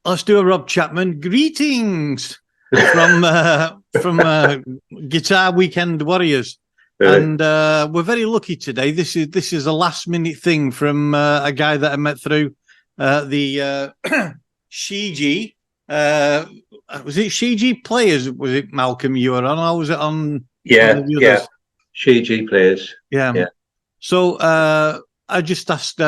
let's do a Rob Chapman. Greetings from Guitar Weekend Warriors. And we're very lucky today. This is a last minute thing from a guy that I met through the Shiji. Was it Shiji Players? Was it Malcolm you were on, or was it on? Yeah, yeah. Shiji Players. Yeah. So I just asked.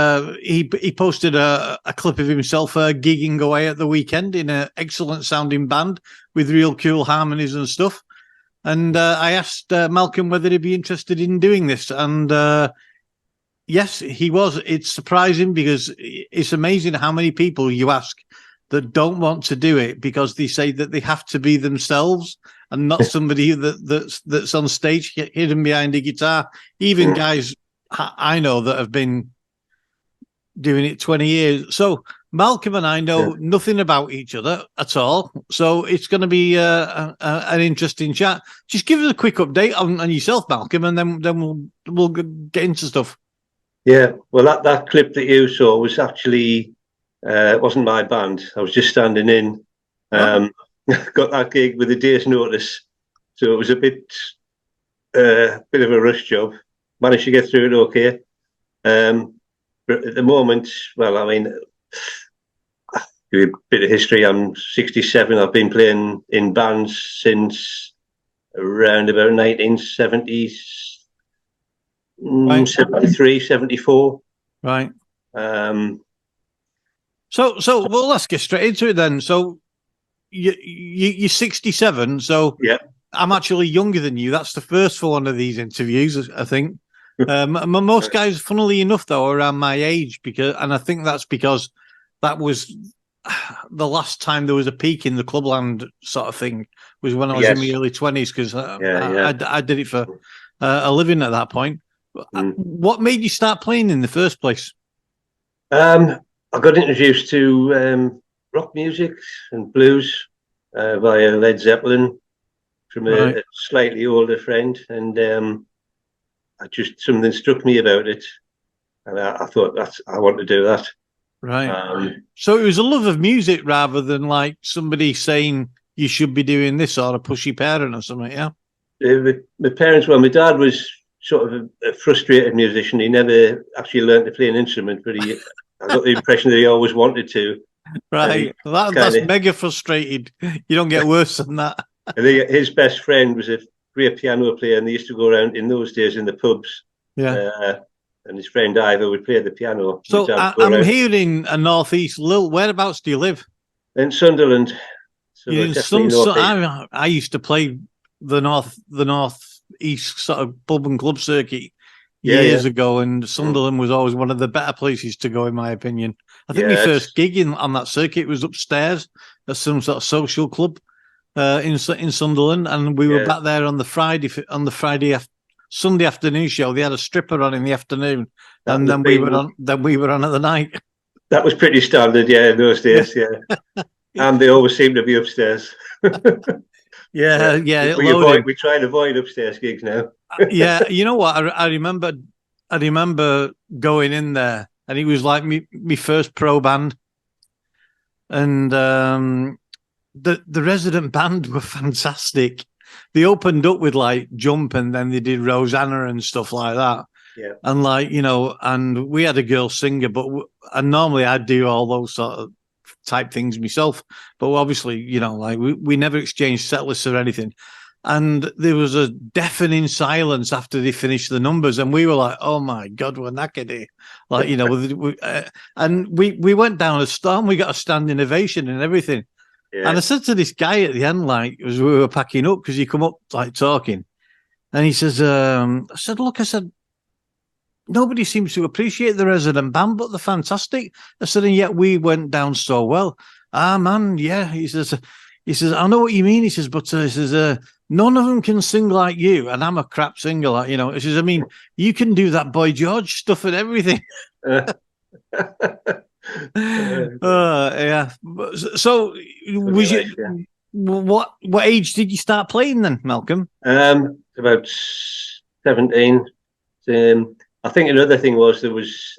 He posted a clip of himself gigging away at the weekend in an excellent sounding band with real cool harmonies and stuff. And I asked Malcolm whether he'd be interested in doing this, and yes, he was. It's surprising because it's amazing how many people you ask that don't want to do it because they say that they have to be themselves and not somebody that's on stage hidden behind a guitar. Even guys I know that have been doing it 20 years. So Malcolm and I know nothing about each other at all. So it's going to be an interesting chat. Just give us a quick update on yourself, Malcolm, and then we'll get into stuff. Yeah, well, that clip that you saw was actually it wasn't my band. I was just standing in. Got that gig with a day's notice, so it was a bit of a rush job. Managed to get through it okay. But at the moment, well, I mean, give you a bit of history. I'm 67. I've been playing in bands since around about 1970s, 73, 74. Right. So well, let's get straight into it then. So you're 67. So yeah, I'm actually younger than you. That's the first for one of these interviews, I think. Most guys, funnily enough, though, are around my age and I think that's because that was the last time there was a peak in the clubland sort of thing was when I was in my early 20s because I did it for a living at that point. What made you start playing in the first place? I got introduced to rock music and blues via Led Zeppelin from a slightly older friend, and something struck me about it, and I thought I want to do that. Right. So it was a love of music rather than like somebody saying you should be doing this or a pushy parent or something. Yeah. My parents, well, my dad was sort of a frustrated musician. He never actually learned to play an instrument, but I got the impression that he always wanted to. Right. That's mega frustrated. You don't get worse than that. And his best friend was a great piano player, and they used to go around in those days in the pubs. Yeah. And his friend Ivor would play the piano. So I'm hearing a northeast. Lil, whereabouts do you live? In Sunderland. So I used to play the northeast sort of pub and club circuit years ago, and Sunderland was always one of the better places to go, in my opinion. I think my first gig on that circuit was upstairs at some sort of social club in Sunderland, and we were back there on the Sunday afternoon show. They had a stripper on in the afternoon, and then we were on at the night. That was pretty standard, in those days, and they always seemed to be upstairs. We try and avoid upstairs gigs now. Yeah, you know what? I remember going in there, and it was like me first pro band, and the resident band were fantastic. They opened up with like Jump, and then they did Rosanna and stuff like that. Yeah, and like and we had a girl singer, and normally I'd do all those sort of type things myself, but obviously like we never exchanged set lists or anything. And there was a deafening silence after they finished the numbers, and we were like, "Oh my god, we're knackered!" Like and we went down a storm. We got a standing ovation and everything. Yeah. And I said to this guy at the end, like as we were packing up, because he come up like talking, and he says, "I said, look, nobody seems to appreciate the resident band, but they're fantastic." I said, and yet we went down so well. Ah, man, yeah. He says, I know what you mean. He says, but he says, none of them can sing like you, and I'm a crap singer, like He says, I mean, you can do that Boy George stuff and everything. Yeah. So, was you? What age did you start playing then, Malcolm? About 17. I think another thing was there was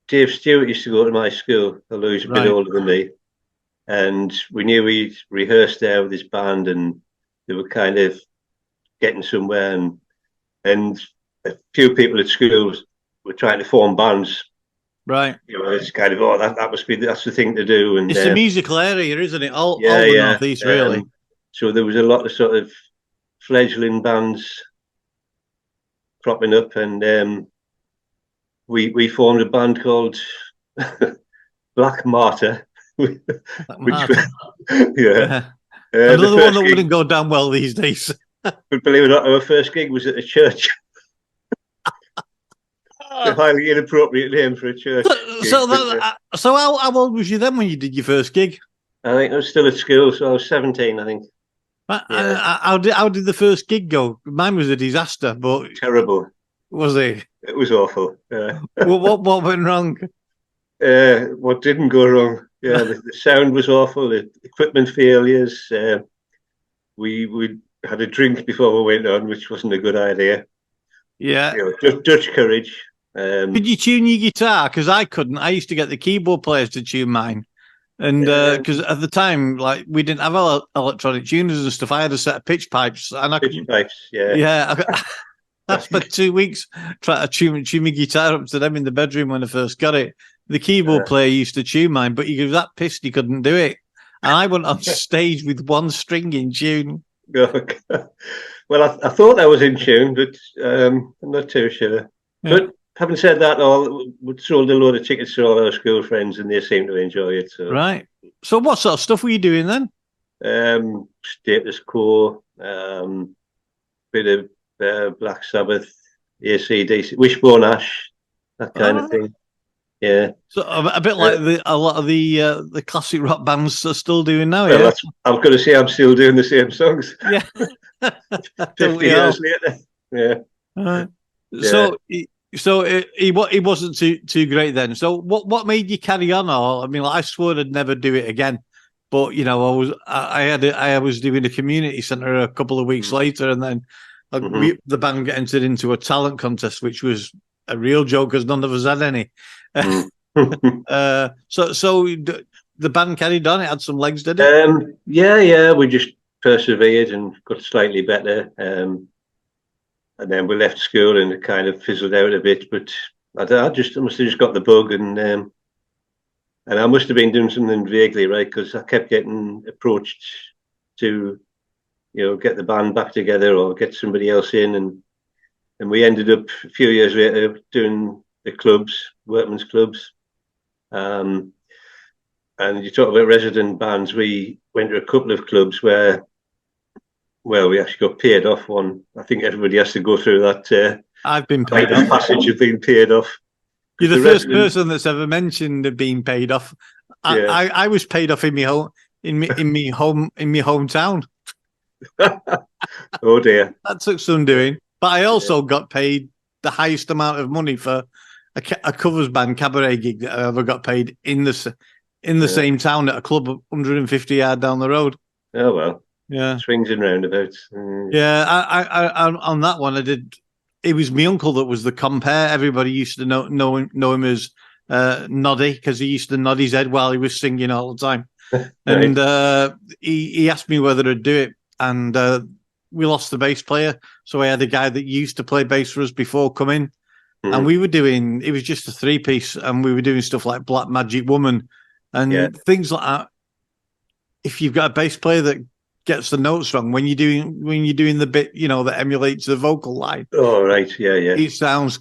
Dave Stewart used to go to my school, although he's a bit Right. older than me. And we knew he rehearsed there with his band, and they were kind of getting somewhere. And a few people at schools were trying to form bands. Right. It's kind of that must be that's the thing to do. And It's a musical area, isn't it? All yeah, the yeah. northeast, really. So there was a lot of sort of fledgling bands cropping up, and we formed a band called Black Martyr, which yeah. Yeah. The Another one first that gig, wouldn't go down well these days. but believe it or not, our first gig was at a church. A highly inappropriate name for a church. So how old was you then when you did your first gig? I think I was still at school, so I was 17, I think. Yeah. How did the first gig go? Mine was a disaster, but Terrible. was it? It was awful. What went wrong? What didn't go wrong? Yeah, the sound was awful. The equipment failures. We had a drink before we went on, which wasn't a good idea. Yeah. Dutch courage. Could you tune your guitar? Because I couldn't. I used to get the keyboard players to tune mine. And because at the time, like, we didn't have electronic tuners and stuff. I had a set of pitch pipes, and I pitch pipes. Yeah, yeah. I spent 2 weeks trying to tune my guitar up to them in the bedroom when I first got it. The keyboard player used to tune mine, but he was that pissed he couldn't do it. And I went on stage with one string in tune. Well, I thought I was in tune, but I'm not too sure. Yeah. But having said that, we sold a load of tickets to all our school friends, and they seem to enjoy it. So. Right. So what sort of stuff were you doing then? Status Quo, bit of Black Sabbath, AC/DC, Wishbone Ash, that kind of thing. Yeah. So a bit like a lot of the classic rock bands are still doing now. Well, I'm going to say I'm still doing the same songs. Yeah. 50 years later. Yeah. Right. So he wasn't too great then. So what made you carry on? Or I mean, like, I swore I'd never do it again. But I was doing a community centre a couple of weeks later, and then the band got entered into a talent contest, which was a real joke because none of us had any. So the band carried on. It had some legs, did it? Yeah. We just persevered and got slightly better. And then we left school and it kind of fizzled out a bit. But I must have just got the bug, and I must have been doing something vaguely right, because I kept getting approached to, get the band back together or get somebody else in, and we ended up a few years later doing the clubs, workmen's clubs. And you talk about resident bands. We went to a couple of clubs where, well, we actually got paid off one. I think everybody has to go through that. I've been paid off. Passage of being paid off. You're the first person that's ever mentioned being paid off. I was paid off in my home in my hometown. Oh dear, that took some doing. But I also got paid the highest amount of money for a covers band cabaret gig that I ever got paid in the same town at a club 150 yards down the road. Oh well, yeah, swings and roundabouts. Yeah, I on that one I did. It was my uncle that was the compare. Everybody used to know him as Noddy, because he used to nod his head while he was singing all the time. Right. And he asked me whether I'd do it, and we lost the bass player, so I had a guy that used to play bass for us before come in, and we were doing. It was just a 3-piece, and we were doing stuff like Black Magic Woman and things like that. If you've got a bass player that gets the notes wrong when you're doing the bit, that emulates the vocal line. Oh right, yeah. It sounds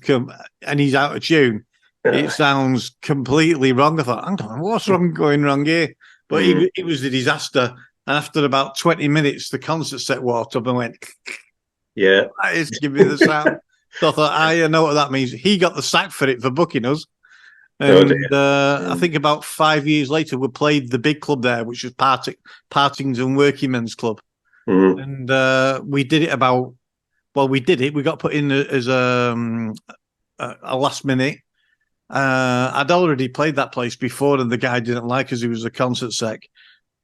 and he's out of tune. It sounds completely wrong. I thought, hang on, what's going wrong here? But it was a disaster. And after about 20 minutes, the concert set walked up and went, yeah, that is giving me the sound. So I thought, I know what that means. He got the sack for it for booking us. And I think about 5 years later, we played the big club there, which was Partington Working Men's Club. And we did it we got put in as a last minute. I'd already played that place before, and the guy didn't like us. He was a concert sec.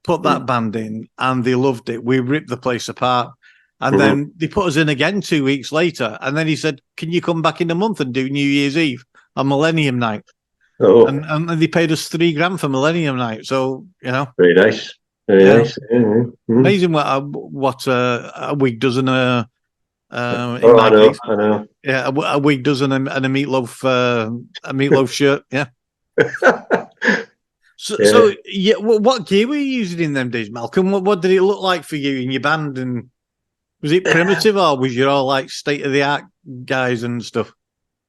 Put that band in, and they loved it. We ripped the place apart. And then they put us in again 2 weeks later. And then he said, can you come back in a month and do New Year's Eve on Millennium Night? Oh, and they paid us $3,000 for Millennium Night. So very nice. Very Yeah. nice. Mm. amazing what a wig does in a in Oh, my case. I know. Yeah, a wig does and a meatloaf shirt. Yeah. So, Yeah. so yeah, what gear were you using in them days, Malcolm? What did it look like for you in your band? And was it primitive or was you all like state of the art guys and stuff?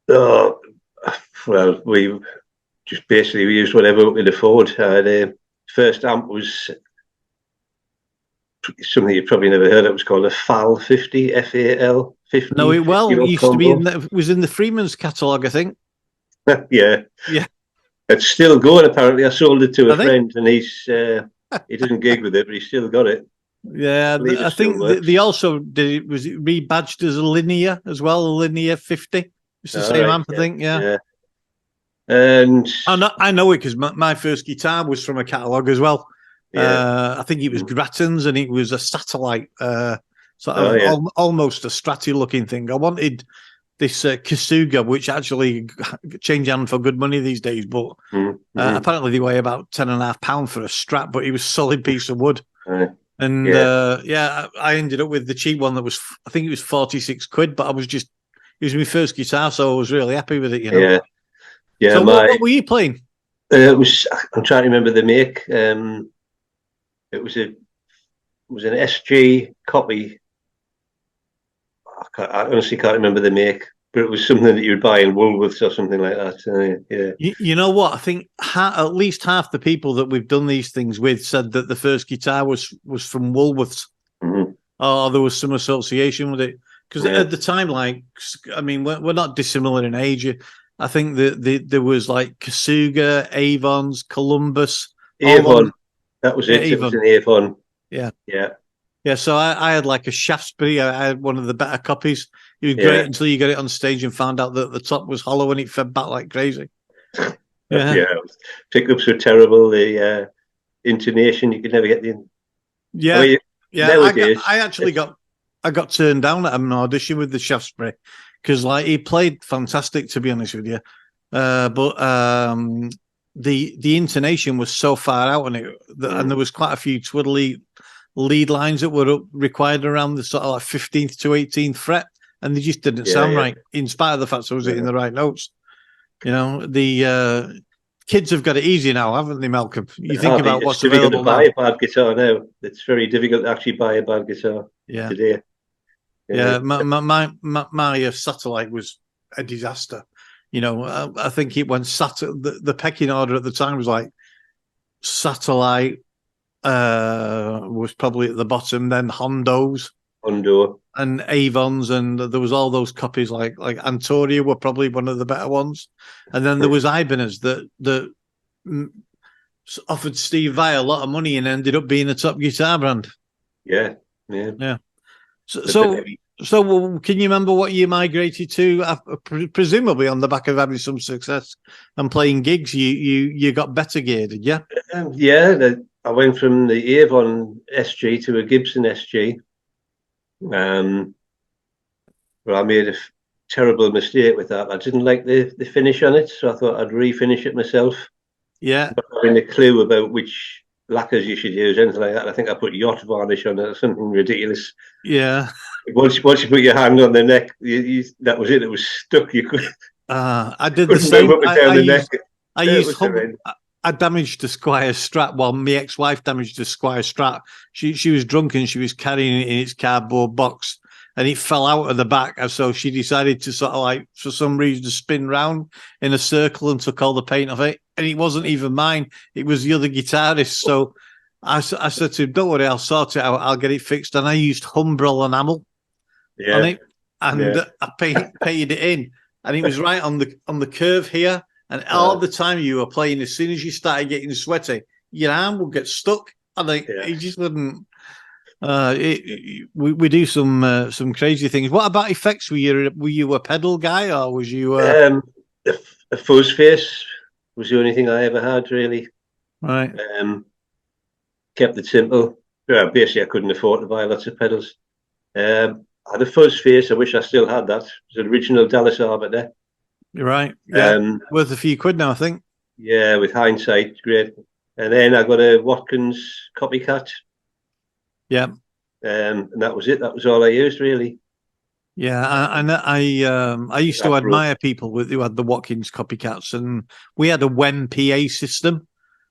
Oh, well, we just basically we used whatever we could afford. The first amp was something you probably never heard of. It was called a FAL 50, FAL 50. No, 50 it watt used to be combo. was in the Freeman's catalogue, I think. Yeah. Yeah. It's still going. Apparently, I sold it to a I think. friend, and he doesn't gig with it, but he's still got it. Yeah, I believe it I still think works. they also did it. Was it rebadged as a Linear as well? A Linear 50. It's the All same right, amp, I think. Yeah. yeah. And I know it because my first guitar was from a catalogue as well. yeah, I think it was Grattan's and it was a satellite, sort oh of yeah, almost a Stratty looking thing. I wanted this Kasuga, which actually change hand for good money these days, but apparently they weigh about 10.5 pounds for a Strat, but it was a solid piece of wood. And yeah. I ended up with the cheap one that was, I think it was 46 quid, but it was my first guitar, so I was really happy with it, Yeah, yeah. So what were you playing? It was. I'm trying to remember the make. It was an SG copy. I honestly can't remember the make, but it was something that you would buy in Woolworths or something like that. Yeah. You know what? I think at least half the people that we've done these things with said that the first guitar was from Woolworths, or there was some association with it. Because at the time, I mean, we're not dissimilar in age. I think that there was like Kasuga, Avon's, Columbus, Avon. That was it. Avon. It was an Avon. Yeah. Yeah. So I had like a Shaftesbury. I had one of the better copies. It was great until you got it on stage and found out that the top was hollow and it fed back like crazy. Yeah. Pickups were terrible. The intonation, you could never get the. Yeah. I mean, nowadays, I got turned down at an audition with the Shaftesbury because like he played fantastic, to be honest with you. But the intonation was so far out on it and there was quite a few twiddly lead lines that were required around the sort of like 15th to 18th fret, and they just didn't sound right, in spite of the fact I was hitting the right notes. The kids have got it easy now, haven't they, Malcolm? You think about what's available now. It's difficult to buy a bad guitar now. It's very difficult to actually buy a bad guitar today. Yeah, my satellite was a disaster. I think it went the pecking order at the time was like satellite was probably at the bottom, then Hondo and Avons, and there was all those copies like Antoria were probably one of the better ones, and then there was Ibanez that offered Steve Vai a lot of money and ended up being a top guitar brand. Yeah. So can you remember what you migrated to? Presumably on the back of having some success and playing gigs, you got better gear, did you? I went from the Avon SG to a Gibson SG. But I made a terrible mistake with that. I didn't like the finish on it, so I thought I'd refinish it myself. Yeah. Not having a clue about which lacquers you should use, anything like that. I think I put yacht varnish on it or something ridiculous. Yeah. Once you put your hand on the neck, that was it. It was stuck. You could. I did the same. I damaged the Squire Strat while my ex-wife damaged the Squire Strat. She was drunk and she was carrying it in its cardboard box and it fell out of the back. And so she decided to sort of like, for some reason, spin round in a circle and took all the paint off it. And it wasn't even mine. It was the other guitarist. So I said to him, don't worry, I'll sort it out. I'll get it fixed. And I used Humbrol enamel on it. And I painted it in. And it was right on the curve here. And all the time you were playing, as soon as you started getting sweaty, your arm would get stuck. And it just wouldn't. We do some crazy things. What about effects? Were you a pedal guy, or was you a fuzz face? Was the only thing I ever had, really. Right. Kept it simple. Basically, I couldn't afford to buy lots of pedals. I had a fuzz face. I wish I still had that. It was an original Dallas Arbiter. You're right. Yeah. Worth a few quid now, I think. Yeah, with hindsight, great. And then I got a Watkins copycat, Yeah. and that was it. That was all I used really. Yeah, I used to That broke. admire people who had the Watkins copycats, and we had a WEM PA system.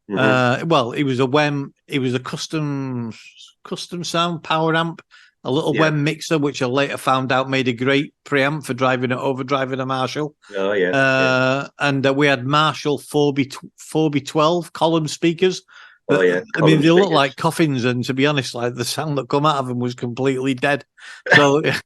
Hmm. Well, it was a WEM, it was a custom sound power amp, a little Yeah. WEM mixer, which I later found out made a great preamp for overdriving a Marshall. Oh yeah. Yeah. And we had Marshall 4B12 column speakers. Oh yeah. I mean, Column they look speakers. like coffins, and to be honest, like the sound that come out of them was completely dead. So yeah.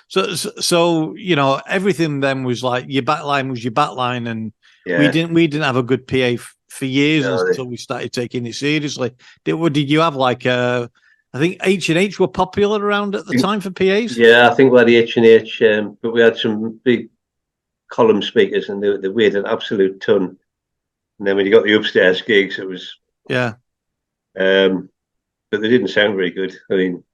So you know, everything then was like your backline was your backline, and Yeah. we didn't have a good PA for years No, until we started taking it seriously. Did you have like I think H&H were popular around at the time for PAs. yeah, I think we had the H&H, but we had some big column speakers, and they weighed an absolute ton. And then when you got the upstairs gigs, it was, Yeah. but they didn't sound very good. I mean,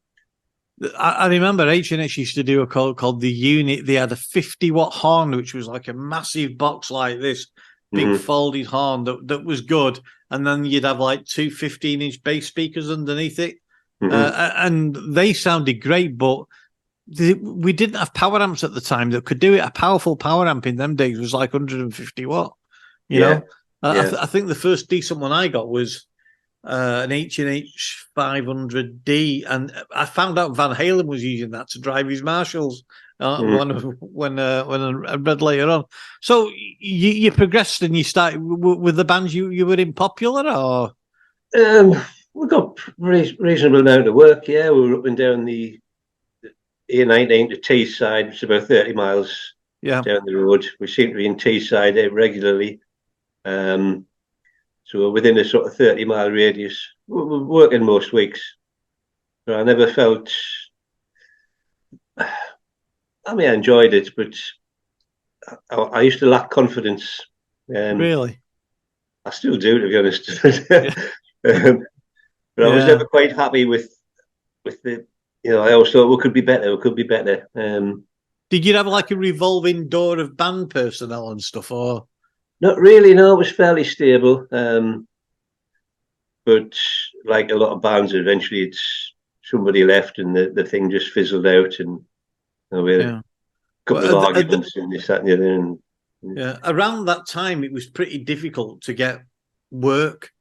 I remember H&H used to do a called the Unit. They had a 50-watt horn, which was like a massive box like this, big mhm, folded horn that was good. And then you'd have like two 15-inch bass speakers underneath it. mhm, And they sounded great, but we didn't have power amps at the time that could do it. A powerful power amp in them days was like 150 watt, you yeah, know? yeah, I think the first decent one I got was an H&H 500D, and I found out Van Halen was using that to drive his Marshalls. mhm. When I read later on, so you progressed and you started with the bands you were in popular, or We got reasonable amount of work. Yeah, we were up and down the A19 to Teesside. It's about 30 miles yeah, down the road. We seem to be in Teesside regularly. Um, so we're within a sort of 30-mile radius. We're working most weeks. But I never felt, I mean, I enjoyed it, but I used to lack confidence. Um, really, I still do, to be honest. yeah, But I was yeah. never quite happy with the, I always thought we could be better, we could be better. Did you have like a revolving door of band personnel and stuff, or Not really, no, it was fairly stable. But like a lot of bands, eventually it's somebody left and the thing just fizzled out, and we had a yeah? couple of Well, arguments and this, that, and the other. And yeah, around that time, it was pretty difficult to get work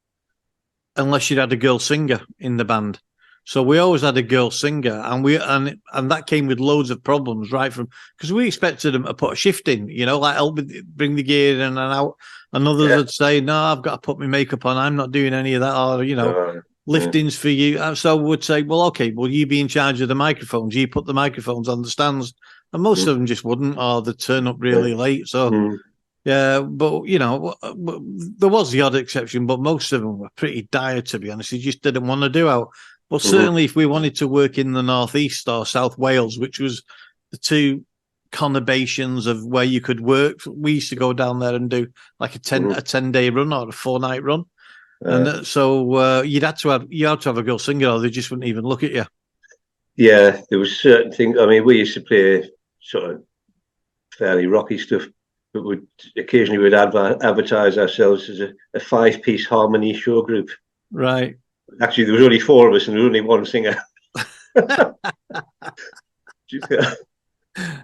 unless you had a girl singer in the band. So we always had a girl singer, and that came with loads of problems, right from because we expected them to put a shift in, you know, like help bring the gear in and out. And others yeah, would say, "No, I've got to put my makeup on. I'm not doing any of that." Or yeah, liftings for you. So we would say, "Well, okay, will you be in charge of the microphones? You put the microphones on the stands." And most mm, of them just wouldn't, or they'd turn up yeah, really late. So mm, yeah, but you know, there was the odd exception, but most of them were pretty dire, to be honest. They just didn't want to do out. But mhm, certainly, if we wanted to work in the northeast or South Wales, which was the two conurbations of where you could work, we used to go down there and do like mhm. a 10-day run or a 4-night run, and Uh, so you had to have a girl singer, or they just wouldn't even look at you. yeah, there was certain things. I mean, we used to play sort of fairly rocky stuff, but would occasionally would advertise ourselves as a five-piece harmony show group. Right. Actually, there was only four of us, and there was only one singer.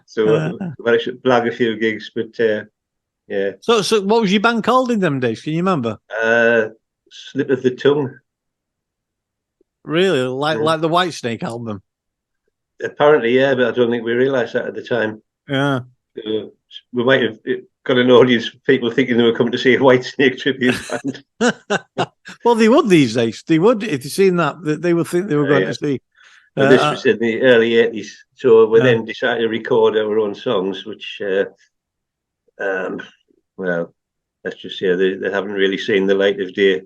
So Uh, we managed to blag a few gigs, but yeah, so what was your band called in them days? Can you remember? uh, slip of the tongue. Really, Yeah. like the White Snake album? Apparently, yeah, but I don't think we realised that at the time. Yeah. Uh, we might have got an audience of people thinking they were coming to see a Whitesnake tribute band. Well, they would these days. They would if you've seen that. They would think they were going Yeah. to see. But this was in the early 80s. So we Yeah. then decided to record our own songs, which, um, well, let's just say they haven't really seen the light of day.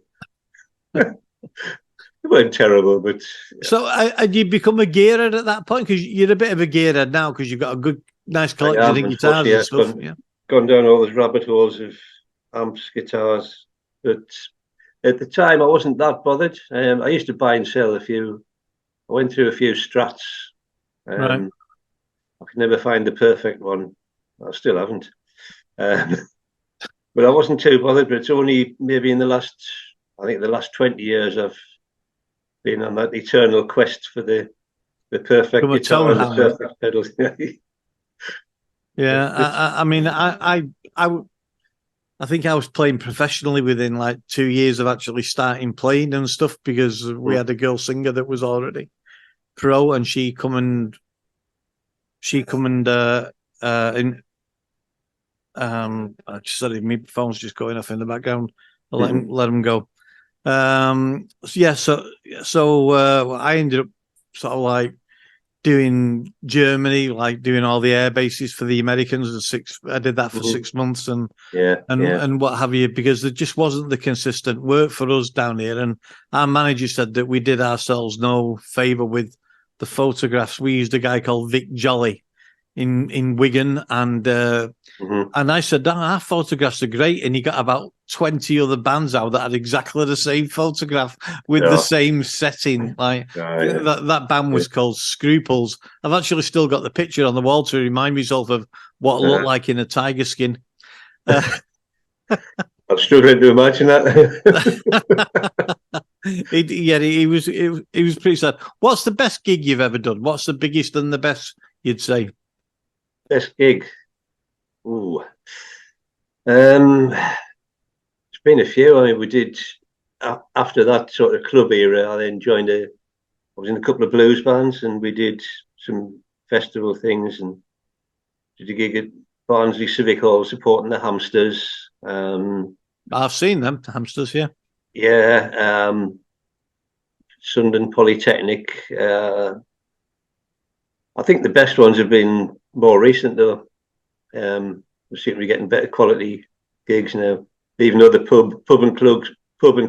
They weren't terrible, but So, had you become a gearhead at that point? Because you're a bit of a gearhead now because you've got a good, nice I collection have, of guitars unfortunately, and I've stuff. Yeah. gone down all those rabbit holes of amps, guitars. But at the time, I wasn't that bothered. I used to buy and sell a few. I went through a few strats. Right. Um, I could never find the perfect one. I still haven't. Um, But I wasn't too bothered. But it's only maybe in the last, I think, the last 20 years, I've been on that eternal quest for the perfect From a guitar and the tone perfect pedal. Yeah, I mean, I think I was playing professionally within like 2 years of actually starting playing and stuff, because we had a girl singer that was already pro, and she come and in sorry, my phone's just going off in the background. I'll let him go. I ended up sort of like doing Germany, like doing all the air bases for the Americans. I did that for 6 months and what have you, because there just wasn't the consistent work for us down here. And our manager said that we did ourselves no favour with the photographs. We used a guy called Vic Jolly in Wigan, and I said, our photographs are great. And he got about 20 other bands out that had exactly the same photograph with the same setting. Like that band was called Scruples. I've actually still got the picture on the wall to remind myself of what it looked like in a tiger skin. I'm struggling to imagine that. He was pretty sad. What's the best gig you've ever done? What's the biggest and the best, you'd say? Best gig? Ooh. It's been a few. I mean, we did, after that sort of club era, I then I was in a couple of blues bands, and we did some festival things and did a gig at Barnsley Civic Hall supporting the Hamsters. I've seen them, the Hamsters, yeah. Yeah. Sunderland Polytechnic. I think the best ones have been more recent, though. We seem to be getting better quality gigs now, even though the pub and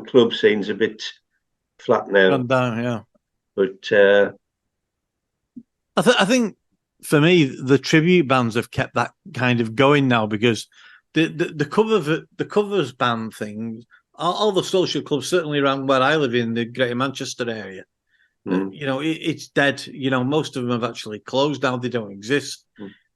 club scene's a bit flat now. Gone down, yeah. But I think for me, the tribute bands have kept that kind of going now, because the covers band thing, all the social clubs, certainly around where I live in the Greater Manchester area, you know, it's dead. You know, most of them have actually closed down; they don't exist.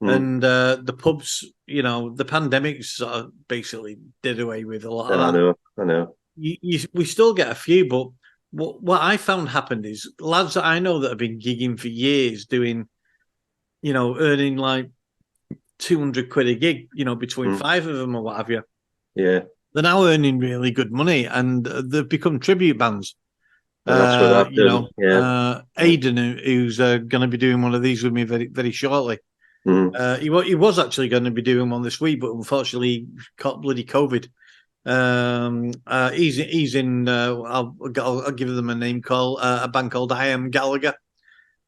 And the pubs, you know, the pandemic sort of basically did away with a lot of that. I know. We still get a few, but what I found happened is lads that I know that have been gigging for years, doing, you know, earning like 200 quid a gig, you know, between 5 of them or what have you. Yeah. They're now earning really good money, and they've become tribute bands. Well, that's what I've done. You know, Aidan, who's going to be doing one of these with me very, very shortly. He was actually going to be doing one this week, but unfortunately caught bloody COVID. He's in. I'll give them a name call. A band called I Am Gallagher.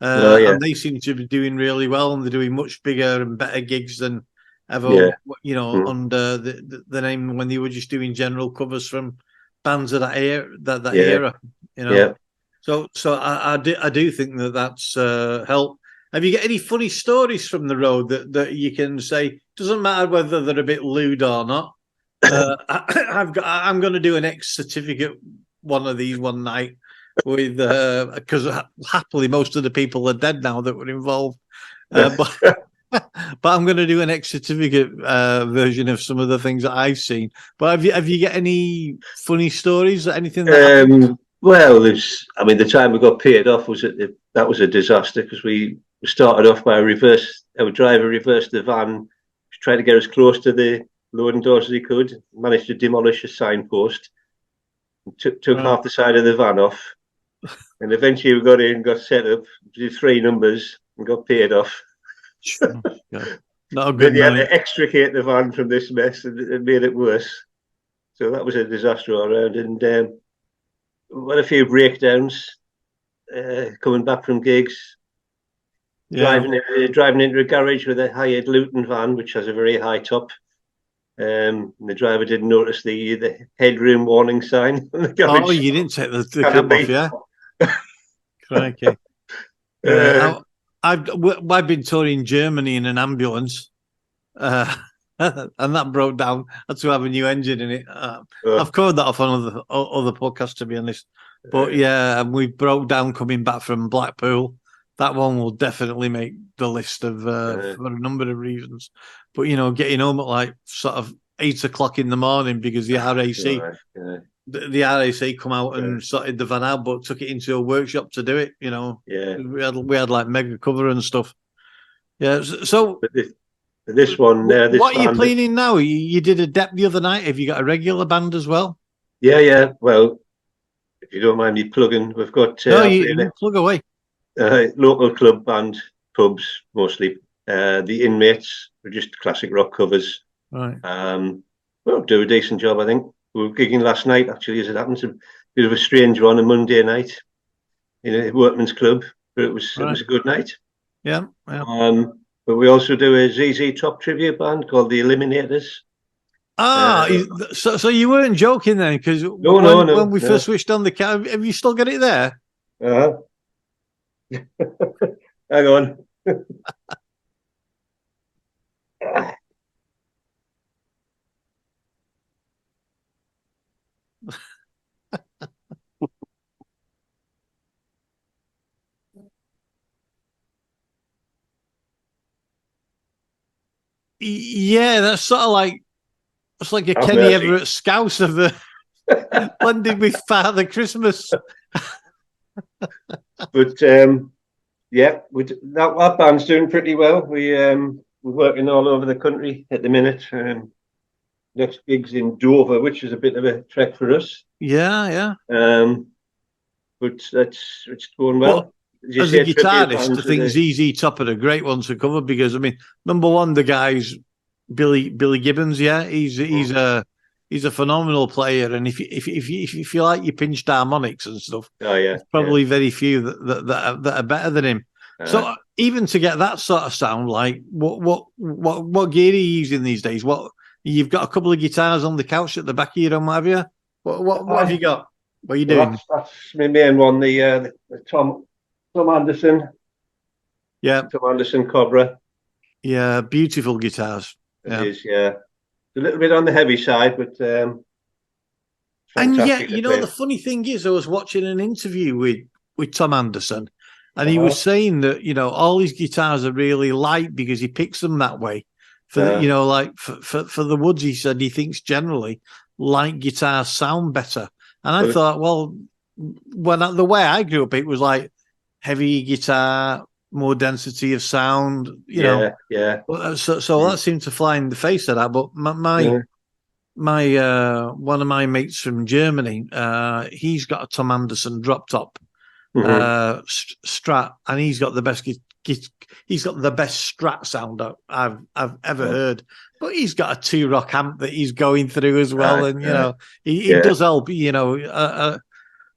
And they seem to be doing really well, and they're doing much bigger and better gigs than ever. You know, under the name when they were just doing general covers from bands of that era. You know, so I do think that's helped. Have you got any funny stories from the road that you can say? Doesn't matter whether they're a bit lewd or not. I'm going to do an ex certificate one of these one night with because happily most of the people are dead now that were involved. But I'm going to do an ex certificate version of some of the things that I've seen. But have you got any funny stories? Anything that well, the time we got paid off that was a disaster, because we started off by our driver reversed the van, tried to get as close to the loading doors as he could, managed to demolish a signpost, took half the side of the van off, and eventually we got in, got set up, did 3 numbers, and got paid off. Not a good Then you had to extricate the van from this mess, and it made it worse. So that was a disaster all around, and we had a few breakdowns coming back from gigs. Driving into a garage with a hired Luton van, which has a very high top. The driver didn't notice the headroom warning sign on the garage. Oh, you didn't take the cab off, yeah? Crikey. I've been touring Germany in an ambulance, and that broke down. I had to have a new engine in it. I've covered that off on other podcasts, to be honest. But yeah, and we broke down coming back from Blackpool. That one will definitely make the list of for a number of reasons. But you know, getting home at like sort of 8 o'clock in the morning because the RAC Right, yeah, the RAC come out and yeah, sorted the van out, but took it into a workshop to do it. You know, yeah. we had like mega cover and stuff. Yeah. So But this one, this what are you band, playing in now? You did a depth the other night. Have you got a regular band as well? yeah, yeah. Well, if you don't mind me plugging, we've got No, I you, play in you plug away. a local club band, pubs mostly. The Inmates are just classic rock covers. Right. Well, do a decent job, I think. We were gigging last night, actually, as it happens. A bit of a strange one, a Monday night in a workman's club, but it Right. was a good night. Yeah. Yeah. But we also do a ZZ Top tribute band called the Eliminators. Ah, Uh, so you weren't joking then, because no, when no, no, we first no. switched on the car, have you still got it there? Uh-huh. Hang on. Yeah, that's sort of like it's like a Have Kenny mercy. Everett Scouse of the blended with Father Christmas. But yeah, that band's doing pretty well. We're working all over the country at the minute. Next gig's in Dover, which is a bit of a trek for us. Yeah, yeah. But it's going But well. As you as a say, tribute guitarist, I bands are think the ZZ Top are a great one to cover because I mean, number one, the guy's Billy Gibbons. Yeah, he's a phenomenal player, and if you like your pinched harmonics and stuff, oh yeah, there's probably very few that are better than him. yeah. So even to get that sort of sound, like what gear are you using these days? What you've got a couple of guitars on the couch at the back of your room, have you? What have you got? What are you doing? That's my main one. The Tom Anderson, Yeah, Tom Anderson Cobra. yeah, beautiful guitars. It Yeah. is, yeah. A little bit on the heavy side, but And yet, fantastic to play. the funny thing is, I was watching an interview with Tom Anderson, and he Uh-huh. was saying that all his guitars are really light because he picks them that way. Like for the woods, he said he thinks generally light guitars sound better. And I Well, thought, well, the way I grew up, it was like heavy guitar, more density of sound. yeah, yeah, So that seemed to fly in the face of that. But yeah. my one of my mates from Germany, he's got a Tom Anderson drop top Mhm. Strat, and he's got the best he's got the best Strat sound I've ever heard. But he's got a 2-rock amp that he's going through as well, and he yeah, does help.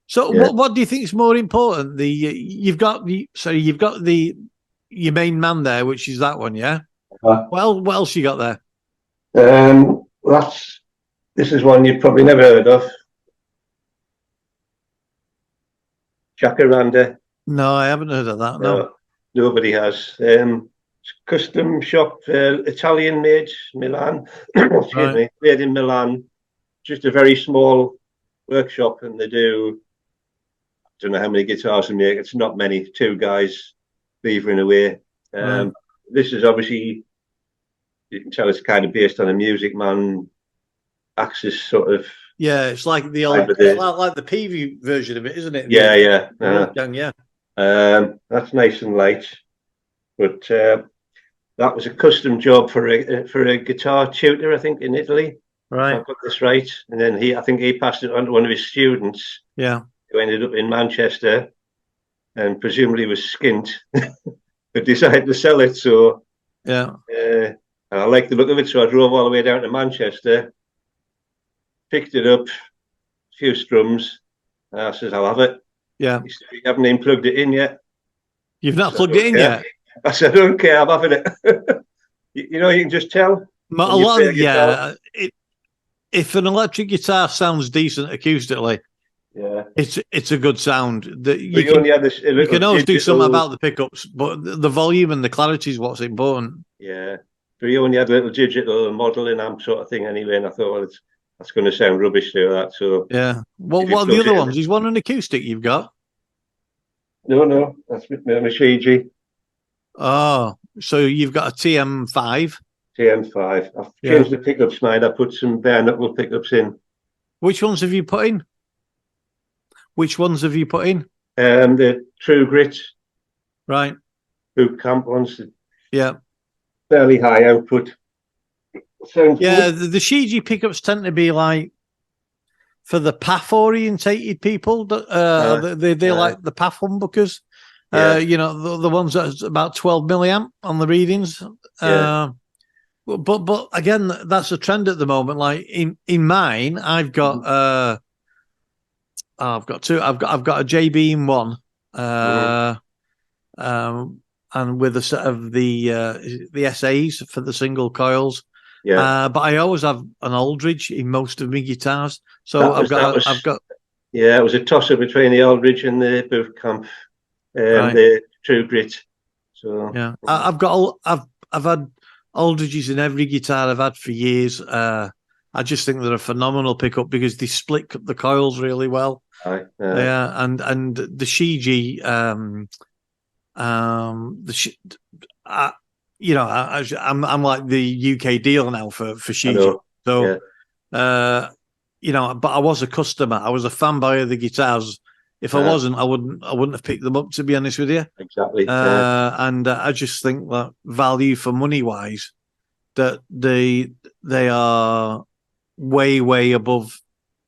So yeah. what do you think is more important? You've got your main man there, which is that one, yeah. Well, what else you got there? This is one you've probably never heard of. Jacaranda. No, I haven't heard of that. No. No, nobody has. It's custom shop, Italian made, Milan. Excuse Right. me, made in Milan. Just a very small workshop, and they do. I don't know how many guitars they make. It's not many. 2 guys beavering away. Right. This is obviously, you can tell it's kind of based on a Music Man Axis sort of. Yeah, it's like the old, like the PV version of it, isn't it? Yeah, yeah. Yeah. That's nice and light, but that was a custom job for a guitar tutor, I think, in Italy. Right. If I got this right, and then I think he passed it on to one of his students. Yeah. Who ended up in Manchester, and presumably was skint, but decided to sell it. So yeah, I like the look of it, so I drove all the way down to Manchester, picked it up, a few strums. I says, "I'll have it." Yeah. He said, "You haven't even plugged it in yet." You've not plugged it in yet? I said, "I don't care, I'm having it." You can just tell. But a lot of, if an electric guitar sounds decent acoustically, it's a good sound. You can always do something about the pickups, but the volume and the clarity is what's important. Yeah, but he only had a little digital modeling amp sort of thing anyway, and I thought, well, that's going to sound rubbish to that. So yeah. Well, what are the other ones? He's one an acoustic you've got. No, that's with me, Shiji. Oh, so you've got a TM5. TM5. I've Yeah. changed the pickups, mate. I put some bare knuckle pickups in. Which ones have you put in? Which ones have you put in? The True Grit Right. boot camp ones, Yeah. fairly high output. Sounds Yeah. good. The Shiji pickups tend to be like for the path orientated people. They like the path humbuckers. Yeah. The ones that's about 12 milliamp on the readings. Yeah. But again, that's a trend at the moment. Like in mine, I've got I've got two. I've got a JB in one, and with a set of the SAs for the single coils. Yeah. But I always have an Aldridge in most of my guitars. So I've got yeah, it was a toss up between the Aldridge and the boot camp, right. the True Grit. So Yeah, I've had Aldridges in every guitar I've had for years. I just think they're a phenomenal pickup because they split the coils really well. Yeah, and the Shiji, I'm like the UK dealer now for Shiji. So, but I was a customer. I was a fanboy of the guitars. If I wasn't, I wouldn't have picked them up, to be honest with you. Exactly. And I just think that value for money wise, that they are way above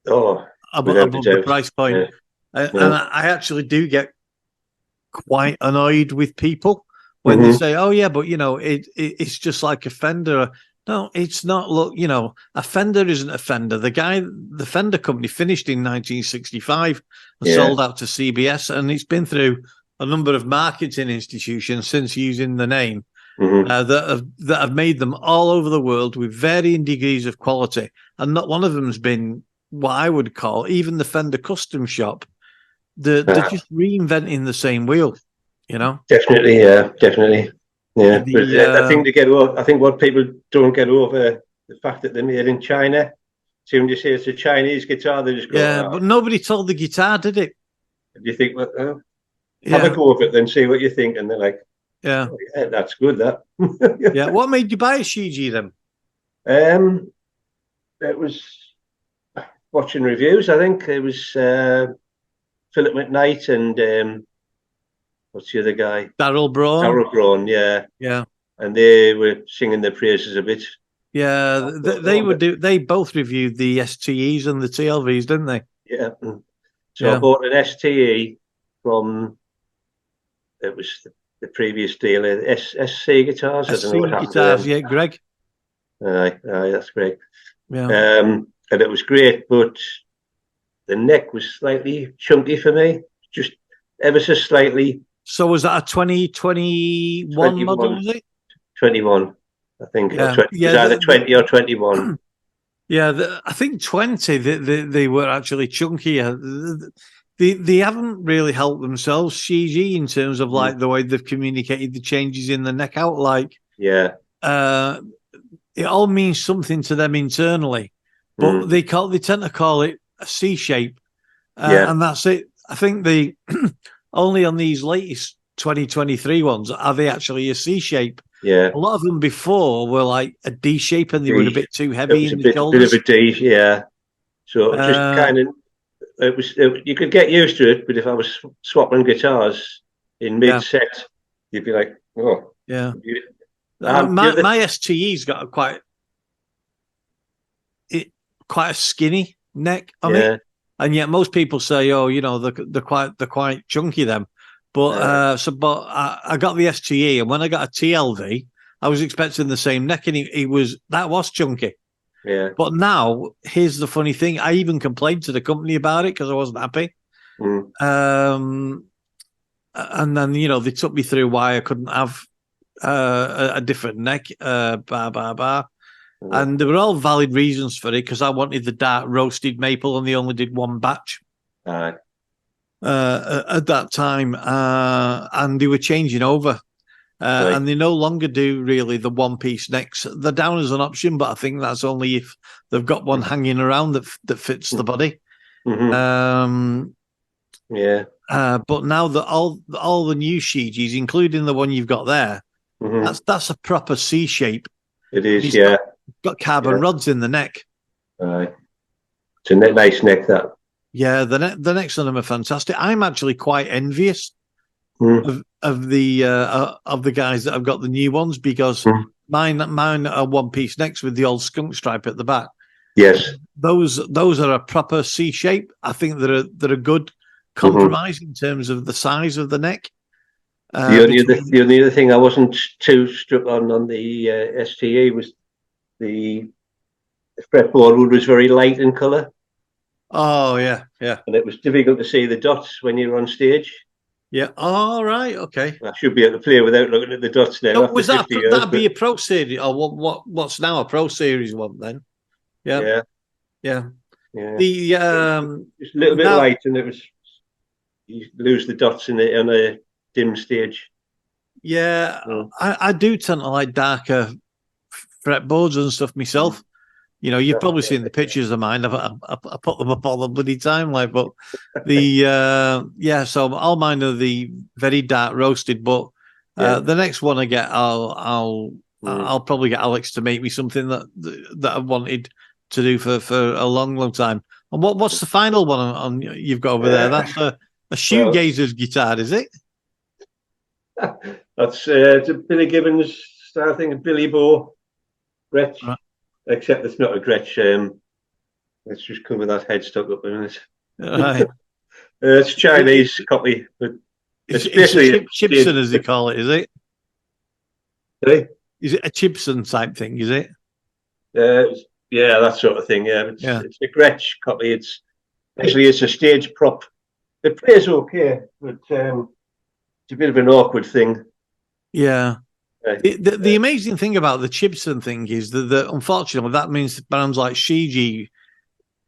the price point. And I actually do get quite annoyed with people when they say, "Oh yeah, but it's just like a Fender." No, it's not. Look, a Fender isn't a Fender. The Fender company finished in 1965 and sold out to CBS, and it's been through a number of marketing institutions since using the name that have made them all over the world with varying degrees of quality, and not one of them's been what I would call even the Fender Custom Shop. They're just reinventing the same wheel, Definitely, definitely. Yeah, but I think what people don't get over the fact that they're made in China. So when you say it's a Chinese guitar, they just go, but nobody told the guitar, did it? Do you think, well, have a go of it, then see what you think, and they're like, yeah, that's good. That. Yeah. What made you buy a Shiji then? It was watching reviews. I think it was Philip McKnight and what's the other guy? Darrell Braun. Darrell Braun, yeah. And they were singing their praises a bit. Yeah, they both reviewed the STEs and the TLVs, didn't they? Yeah. So I bought an STE from it was the previous dealer, SC Guitars. SC Guitars, yeah, Greg. Aye, that's Greg. Yeah. And it was great, but the neck was slightly chunky for me, just ever so slightly. So was that a 2021 model, was it? 21, I think. Yeah. It was either 20 or 21. Yeah, I think 20, they were actually chunkier. They haven't really helped themselves, Shiji, in terms of like the way they've communicated the changes in the neck out. Like, it all means something to them internally, but they tend to call it a C shape, and that's it. I think the only on these latest 2023 ones are they actually a C shape. Yeah, a lot of them before were like a D shape, and they were a bit too heavy in the shoulders. A bit of a D, yeah. So just kind of, you could get used to it, but if I was swapping guitars in mid set, you'd be like, oh, yeah. My STE's got quite a skinny neck on it, and yet most people say, oh, they're quite chunky them. But I got the STE, and when I got a TLV, I was expecting the same neck, and that was chunky. Yeah. But now, here's the funny thing: I even complained to the company about it because I wasn't happy. And then they took me through why I couldn't have a different neck, and there were all valid reasons for it because I wanted the dark roasted maple, and they only did one batch. At that time, and they were changing over, and they no longer do really the one-piece necks. They're down as an option, but I think that's only if they've got one hanging around that fits the body. But now that all the new Shijis, including the one you've got there, that's a proper C shape, It is, He's yeah. got carbon Yeah. rods in the neck. It's a nice neck, that. Yeah, the necks on them are fantastic. I'm actually quite envious Mm. of the guys that have got the new ones, because Mm. mine are one piece necks with the old skunk stripe at the back. Yes. Those are a proper C shape. I think they're a good compromise in terms of the size of the neck. The only other thing I wasn't too struck on the STE was the fretboard wood was very light in colour, Oh yeah, yeah, and it was difficult to see the dots when you were on stage. yeah. All right, okay. I should be able to play without looking at the dots now So after was that 50 years. that'd be a Pro Series, or what's now a Pro Series one then? Yeah, Yeah, yeah. yeah. The Just a little bit now, light, and it was you lose the dots in it on a dim stage. yeah, Mm. I do tend to like darker fretboards and stuff myself. You know, you've probably seen the pictures of mine. I put them up all the bloody time, like. But yeah, so all mine are the very dark roasted. But the next one I get, I'll probably get Alex to make me something that I've wanted to do for a long time. And what's the final one on you've got over there? That's a shoegazer's guitar, is it? That's it's a Billy Gibbons style thing, a Billy Bow Gretsch, Right. except it's not a Gretsch. Let's just cover that headstock up a minute. Right. It's a Chinese copy, but It's basically a Chipson, as they call it, is it? Really? Is it a Chipson type thing? Is it? Yeah, that sort of thing. Yeah, Yeah. it's a Gretsch copy. It's basically it's a stage prop. It plays okay, but it's a bit of an awkward thing. Yeah. The amazing thing about the Chipson thing is that unfortunately that means bands like Shiji,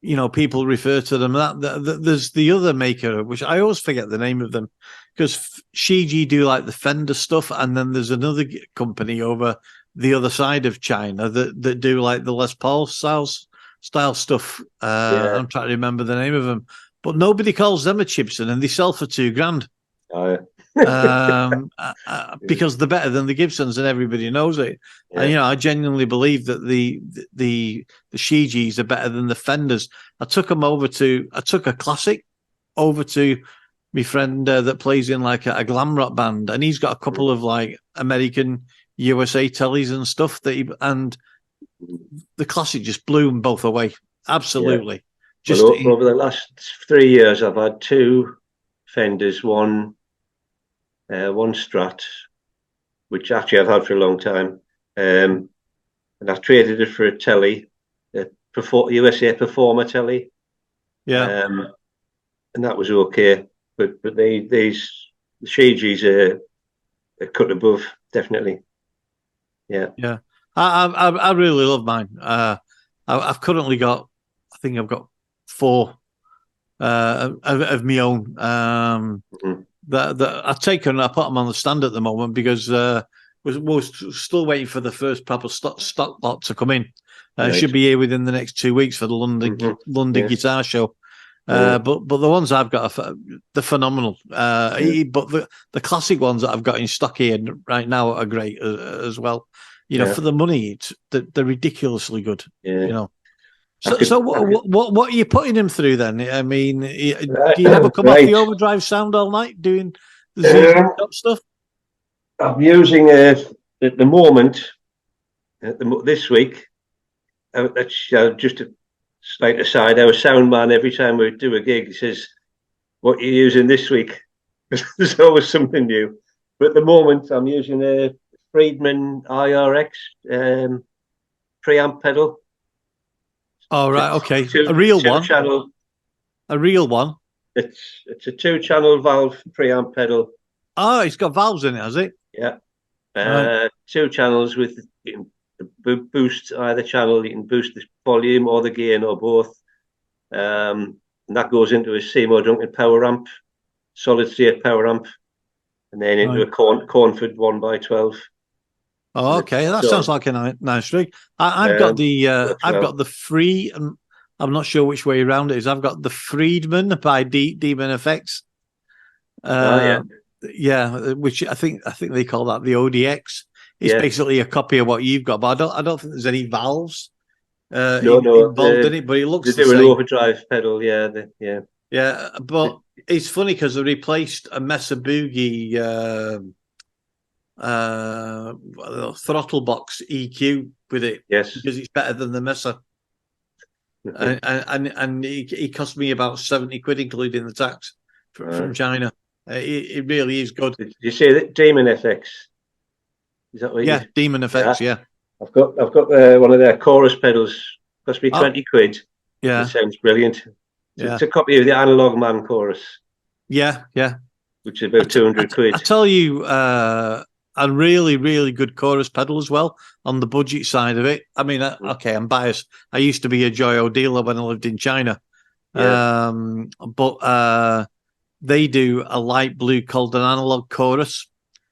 you know, people refer to them that there's the other maker, which I always forget the name of them, because Shiji do like the Fender stuff, and then there's another company over the other side of China that do like the Les Paul style stuff. I'm trying to remember the name of them, but nobody calls them a Chipson, and they sell for $2,000. Because they're better than the Gibsons, and everybody knows it. And you know, I genuinely believe that the Shijis are better than the Fenders. I took a classic over to my friend that plays in like a glam rock band, and he's got a couple of like American USA tellies and stuff and the classic just blew them both away. Absolutely. Just over the last 3 years, I've had two Fenders, one Strat, which actually I've had for a long time, and I traded it for a telly, a USA Performer telly. Yeah, and that was okay, but the Shijis are a cut above, definitely. Yeah. I really love mine. I've currently got, I think I've got 4 of my own. That I've taken, I put them on the stand at the moment because we're still waiting for the first proper stock lot to come in. It should be here within the next 2 weeks for the London Guitar Show. But the ones I've got they're phenomenal. But the classic ones that I've got in stock here right now are great as well. You know, for the money, they're ridiculously good. You know. So what are you putting him through then? I mean, do you ever come off the overdrive sound all night doing the ZZ stuff? I'm using at the moment, this week. That's just a slight aside. Our sound man, every time we do a gig, he says, "What are you using this week?" There's always something new. But at the moment, I'm using a Friedman IRX preamp pedal. Oh right, okay. A real one. Channel. A real one. It's a 2-channel valve preamp pedal. Oh, it's got valves in it, has it? Yeah. 2 channels with you can boost either channel. You can boost the volume or the gain or both. And that goes into a Seymour Duncan power amp, solid state power amp, and then into a Cornford 1x12. Oh, okay, that sounds like a nice rig. I've got the free. I'm not sure which way around it is. I've got the Friedman by Demon Effects. Yeah, which I think they call that the ODX. It's Yeah. basically a copy of what you've got, but I don't think there's any valves No, involved in it. But it they looks the do an same. overdrive pedal. Yeah, yeah. Yeah, but it's funny because they replaced a Mesa Boogie throttle box EQ with it Yes. because it's better than the Mesa. And it cost me about 70 quid, including the tax from China. It really is good. Did you say that Demon FX? Is that what Yeah, Demon Effects. Yeah. I've got one of their chorus pedals. Cost me 20 quid. Yeah. It sounds brilliant. Yeah. It's a copy of the Analog Man chorus. Yeah. Which is about 200 quid. I tell you, a really, really good chorus pedal as well on the budget side of it. I mean, okay, I'm biased. I used to be a Joyo dealer when I lived in China. Yeah. But they do a light blue called an Analog Chorus.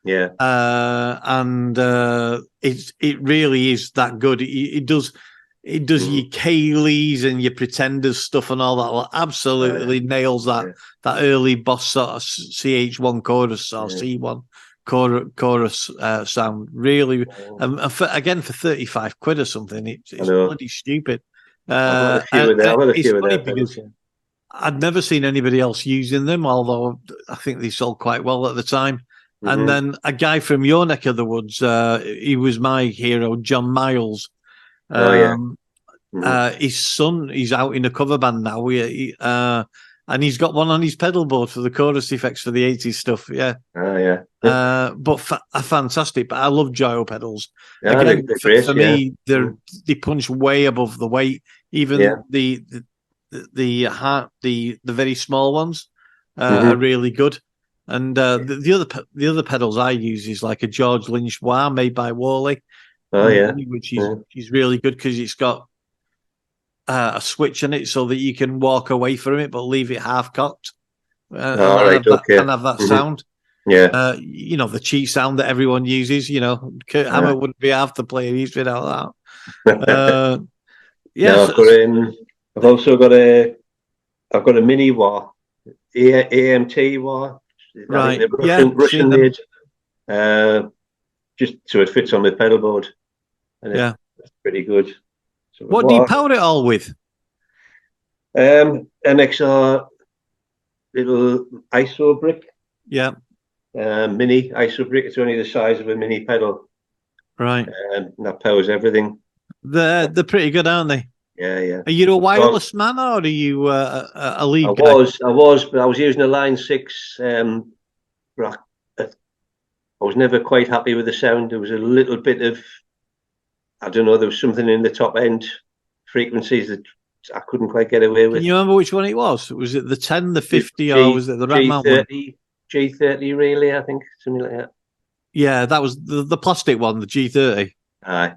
Yeah. And it really is that good. It does your Kayleys and your Pretenders stuff and all that. Well, absolutely nails that early Boss sort of CH1 chorus or C1 chorus sound. Really, again for 35 quid or something, it's bloody stupid. I've got a few of their pedals. I'd never seen anybody else using them, although I think they sold quite well at the time. And then a guy from your neck of the woods, he was my hero, John Miles. His son, he's out in a cover band now. And he's got one on his pedal board for the chorus effects for the 80s stuff. Yeah. But fantastic. But I love Joyo pedals. Yeah, again, for me, they punch way above the weight. Even the very small ones are really good. And the other pedals I use is like a George Lynch wah made by Worley. Which is really good because it's got a switch in it so that you can walk away from it but leave it half cocked. And have that sound. Yeah. The cheat sound that everyone uses. Kurt Hammer wouldn't be half the player he's without that. I've also got a mini wah, AMT wah. Right. Russian made. Just so it fits on the pedal board. And it's pretty good. So what do you power it all with? NXR little ISO brick. Yeah. Mini ISO brick. It's only the size of a mini pedal. Right. And that powers everything. They're pretty good, aren't they? Yeah. Are you a wireless man or are you a lead I guy? was, but I was using a Line 6. I was never quite happy with the sound. There was a little bit of, I don't know, there was something in the top end frequencies that I couldn't quite get away with. Can you remember which one it was? Was it the 10, the 50, or was it the Rat Mount one? G30 really, I think, something like that. Yeah, that was the plastic one, the G30. Aye.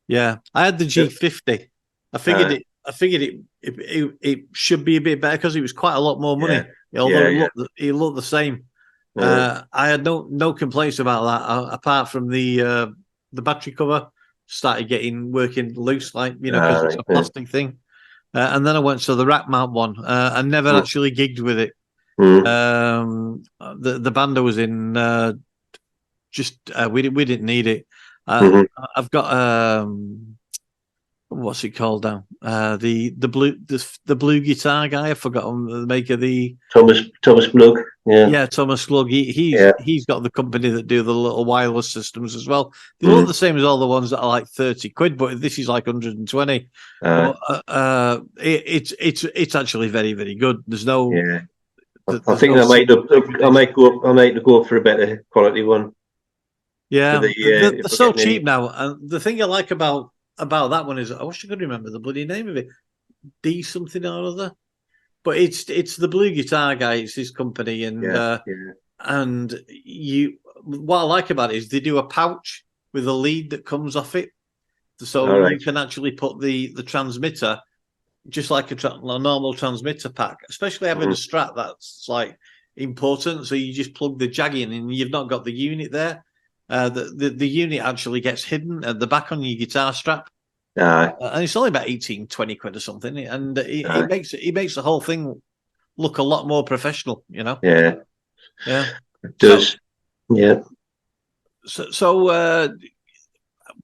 Yeah, I had the G50. I figured it should be a bit better because it was quite a lot more money. Although it looked the same. I had no complaints about that apart from the battery cover started working loose, like because it's a plastic thing. And then I went to the rack mount one. I never actually gigged with it. The band I was in we didn't need it. I've got what's it called now? The blue guitar guy. I've forgotten the maker. The Thomas Glug. Yeah, Thomas Glug. He's got the company that do the little wireless systems as well. They look the same as all the ones that are like 30 quid, but this is like 120. It's actually very, very good. There's no. Yeah. I think I might go for a better quality one. Yeah, they're so cheap now. And the thing I like about that one is I wish I could remember the bloody name of it. D something or other. But it's the blue guitar guy, it's his company, and what I like about it is they do a pouch with a lead that comes off it. So you can actually put the transmitter just like a normal transmitter pack, especially having a Strat that's like important. So you just plug the jag in and you've not got the unit there. The unit actually gets hidden at the back on your guitar strap. And it's only about 18, 20 quid or something. And it makes the whole thing look a lot more professional, Yeah. It does. So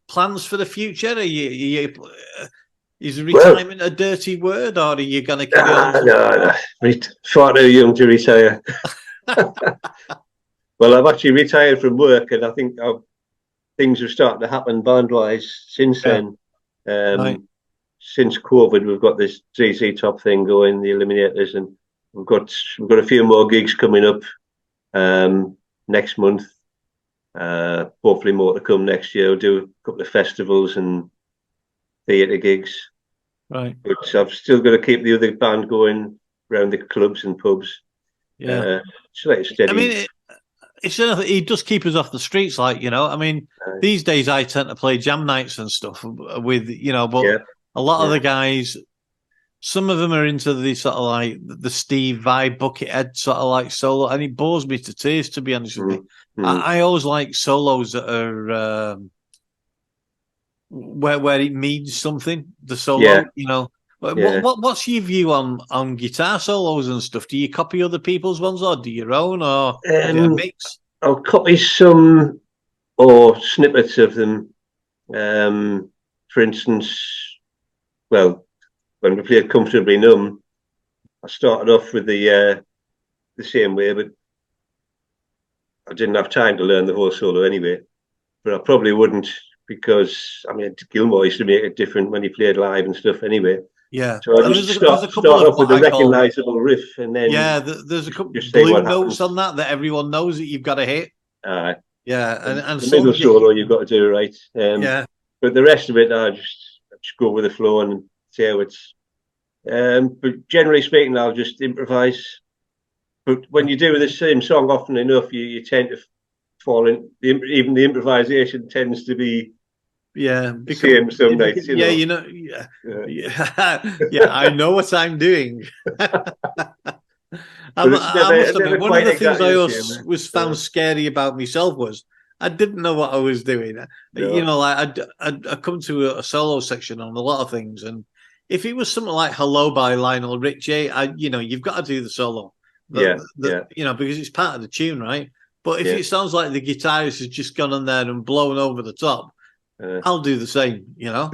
plans for the future? Is Well, retirement a dirty word, or are you going to carry on? no. Far too young to retire. Well, I've actually retired from work, and I think things are starting to happen band-wise since Yeah. then. Right. Since COVID, we've got this ZZ Top thing going, the Eliminators, and we've got a few more gigs coming up next month. Hopefully more to come next year. We'll do a couple of festivals and theatre gigs. Right. But I've still got to keep the other band going around the clubs and pubs. Yeah. It's like a steady. I mean, he does keep us off the streets, like, you know. I mean, these days I tend to play jam nights and stuff with, you know, but a lot of the guys, some of them are into the sort of like the Steve Vai Buckethead sort of like solo, and it bores me to tears, to be honest with you. I always like solos that are where it means something. The solo, you know. What's your view on guitar solos and stuff? Do you copy other people's ones, or do your own, or is it a mix? I'll copy some or snippets of them. For instance, well, when we played Comfortably Numb, I started off with the same way, but I didn't have time to learn the whole solo anyway. But I probably wouldn't, because I mean, Gilmour used to make it different when he played live and stuff anyway. Yeah. So I just start off with a recognisable riff, and then there's a couple of blue notes on that everyone knows that you've got to hit. Yeah, and the middle solo you've got to do right. But the rest of it, I just go with the flow and see how it's. But generally speaking, I'll just improvise. But when you do the same song often enough, you tend to fall in. Even the improvisation tends to be the same some nights. I know what I'm doing. I must admit, one of the things I always found scary about myself was I didn't know what I was doing. No. You know, like I'd come to a solo section on a lot of things, and if it was something like "Hello" by Lionel Richie, you've got to do the solo. You know, because it's part of the tune, right? But if it sounds like the guitarist has just gone on there and blown over the top, I'll do the same, you know.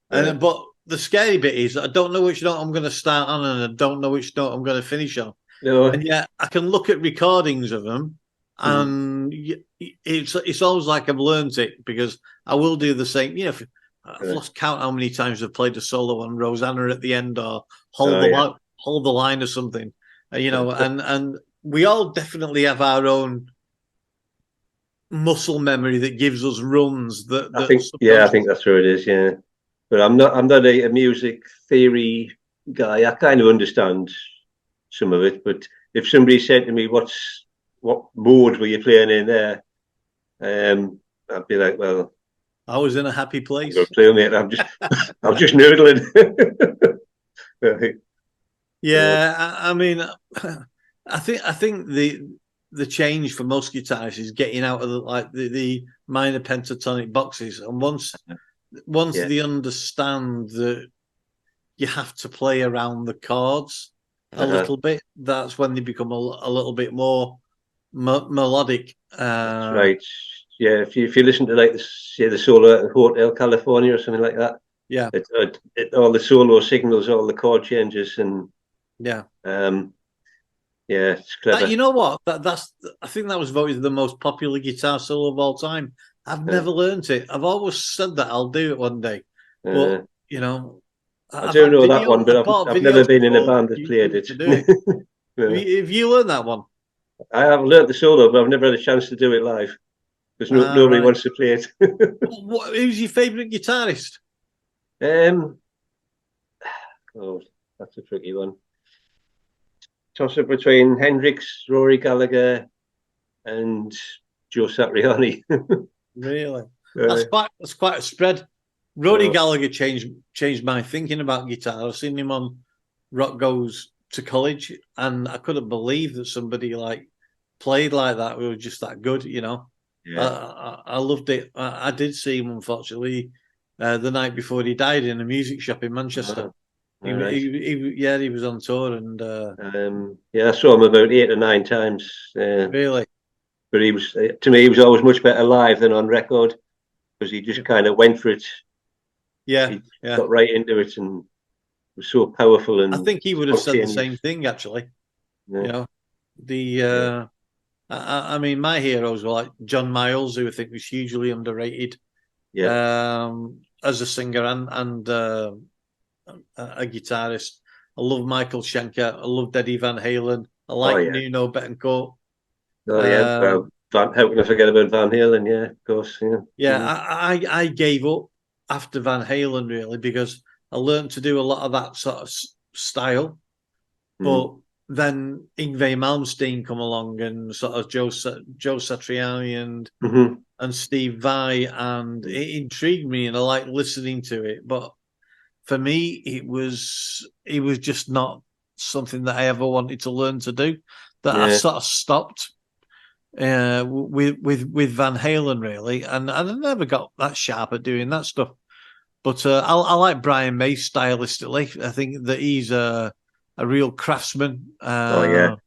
But the scary bit is I don't know which note I'm going to start on, and I don't know which note I'm going to finish on. No. And yet I can look at recordings of them, and it's always like I've learned it, because I will do the same. You know, I've lost count how many times I've played a solo on Rosanna at the end, or hold the line or something. You know, and we all definitely have our own muscle memory that gives us runs. I think that's where it is. Yeah, but I'm not a music theory guy. I kind of understand some of it, but if somebody said to me, "What mode were you playing in there?" I'd be like, "Well, I was in a happy place. I'm just noodling." Yeah, I mean, I think the change for most guitarists is getting out of the minor pentatonic boxes, and once they understand that you have to play around the chords a little bit, that's when they become a little bit more melodic. That's right. Yeah, if you listen to like the solo at Hotel California or something like that, all the solo signals, all the chord changes, and it's clever. You know what? I think that was voted the most popular guitar solo of all time. I've never learned it. I've always said that I'll do it one day, but you know, I do know that one, but I've never been in a band that played it. Have you learned that one? I have learned the solo, but I've never had a chance to do it live because nobody wants to play it. Who's your favourite guitarist? That's a tricky one. Toss up between Hendrix, Rory Gallagher, and Joe Satriani. Really? That's quite a spread. Rory Gallagher changed my thinking about guitar. I've seen him on Rock Goes to College, and I couldn't believe that somebody like played like that. We were just that good, you know. I loved it. I did see him, unfortunately, the night before he died in a music shop in Manchester. He was on tour, and I saw him about 8 or 9 times. Really? But he was always much better live than on record. because he just kind of went for it. Yeah, He yeah. got right into it and was so powerful and I think he would have said the spontaneous. same thing, actually. Yeah. You know, the I mean, my heroes were like John Miles, who I think was hugely underrated as a singer and a guitarist. I love Michael Schenker. I loved Eddie Van Halen. I like Nuno Bettencourt. Oh yeah. How can I forget about Van Halen? Yeah, of course. Yeah. Yeah, I gave up after Van Halen really because I learned to do a lot of that sort of style. But then Yngwie Malmsteen come along and sort of Joe Satriani and Steve Vai, and it intrigued me and I like listening to it. But for me, it was just not something that I ever wanted to learn to do. That I sort of stopped with Van Halen really, and I never got that sharp at doing that stuff. But I like Brian May stylistically. I think that he's a real craftsman. You